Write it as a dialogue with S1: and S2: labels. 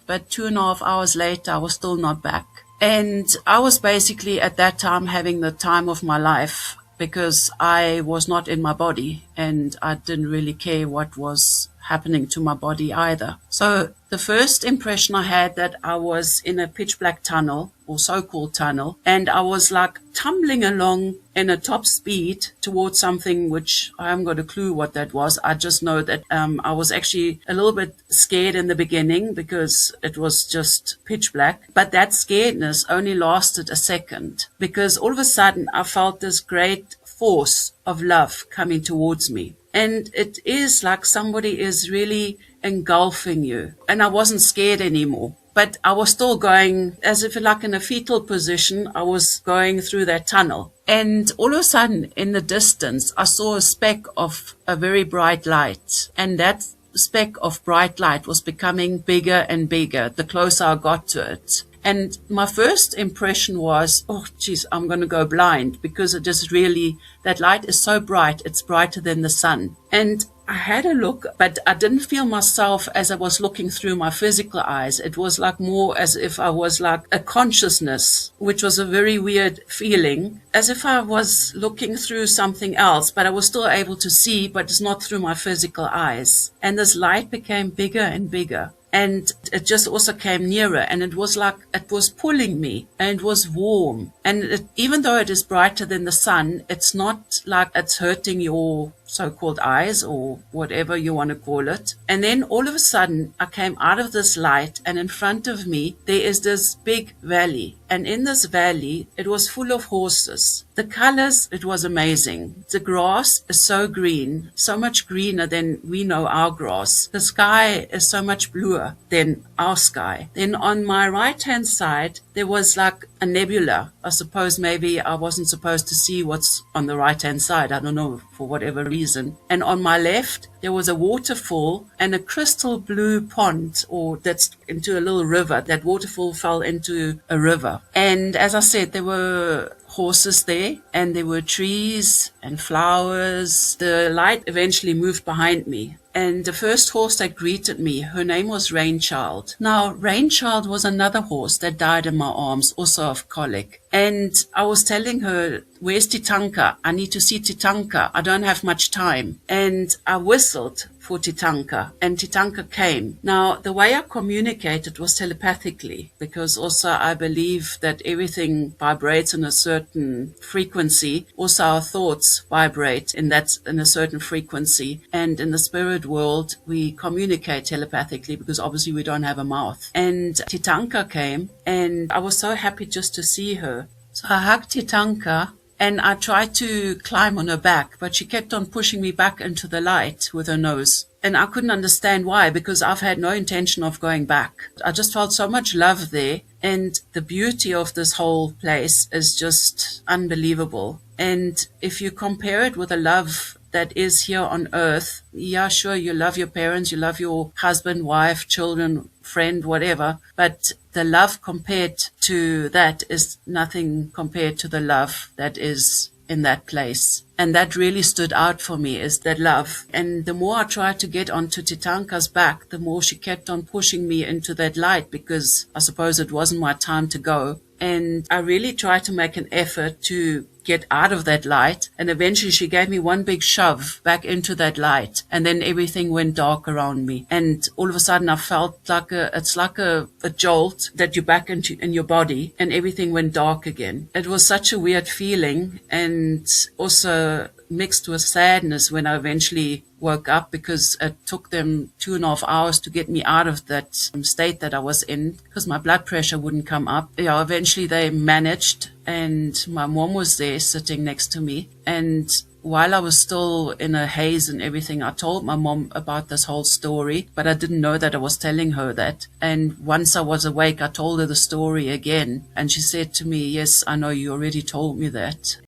S1: but 2.5 hours later, I was still not back. And I was basically at that time having the time of my life because I was not in my body and I didn't really care what was happening to my body either. So the first impression I had that I was in a pitch black tunnel or so-called tunnel, and I was like tumbling along in a top speed towards something which I haven't got a clue what that was. I just know that I was actually a little bit scared in the beginning because it was just pitch black. But that scaredness only lasted a second because all of a sudden I felt this great force of love coming towards me. And it is like somebody is really engulfing you. And I wasn't scared anymore. But I was still going, as if like in a fetal position, I was going through that tunnel. And all of a sudden, in the distance, I saw a speck of a very bright light. And that speck of bright light was becoming bigger and bigger the closer I got to it. And my first impression was, oh, geez, I'm going to go blind because it just really, that light is so bright, it's brighter than the sun. And I had a look, but I didn't feel myself as I was looking through my physical eyes. It was like more as if I was like a consciousness, which was a very weird feeling, as if I was looking through something else, but I was still able to see, but it's not through my physical eyes. And this light became bigger and bigger. And it just also came nearer, and it was like it was pulling me, and it was warm. And even though it is brighter than the sun, it's not like it's hurting your so-called eyes or whatever you want to call it. And then all of a sudden I came out of this light, and in front of me there is this big valley, and in this valley it was full of horses. The colors, it was amazing. The grass is so green, so much greener than we know our grass. The sky is so much bluer than our sky. Then on my right hand side there was like a nebula. I suppose maybe I wasn't supposed to see what's on the right hand side, I don't know, for whatever reason. And on my left there was a waterfall and a crystal blue pond, or that's into a little river. That waterfall fell into a river. And as I said, there were horses there, and there were trees and flowers. The light eventually moved behind me, and the first horse that greeted me, her name was Rainchild. Now, Rainchild was another horse that died in my arms, also of colic. And I was telling her, where's Titanka? I need to see Titanka. I don't have much time. And I whistled for Titanka, and Titanka came. Now, the way I communicated was telepathically, because also I believe that everything vibrates in a certain frequency. Also, our thoughts vibrate in a certain frequency. And in the spirit world, we communicate telepathically because obviously we don't have a mouth. And Titanka came, and I was so happy just to see her. So I hugged Titanka, and I tried to climb on her back, but she kept on pushing me back into the light with her nose. And I couldn't understand why, because I've had no intention of going back. I just felt so much love there, and the beauty of this whole place is just unbelievable. And if you compare it with the love that is here on earth, yeah, sure, you love your parents, you love your husband, wife, children, friend, whatever, but the love compared to that is nothing compared to the love that is in that place. And that really stood out for me, is that love. And the more I tried to get onto Titanka's back, the more she kept on pushing me into that light, because I suppose it wasn't my time to go. And I really tried to make an effort to get out of that light. And eventually she gave me one big shove back into that light. And then everything went dark around me. And all of a sudden I felt like it's like a jolt that you're back in your body, and everything went dark again. It was such a weird feeling, and also mixed with sadness when I eventually woke up, because it took them 2.5 hours to get me out of that state that I was in, because my blood pressure wouldn't come up. Yeah, eventually they managed, and my mom was there sitting next to me. And while I was still in a haze and everything, I told my mom about this whole story, but I didn't know that I was telling her that. And once I was awake, I told her the story again. And she said to me, yes, I know, you already told me that.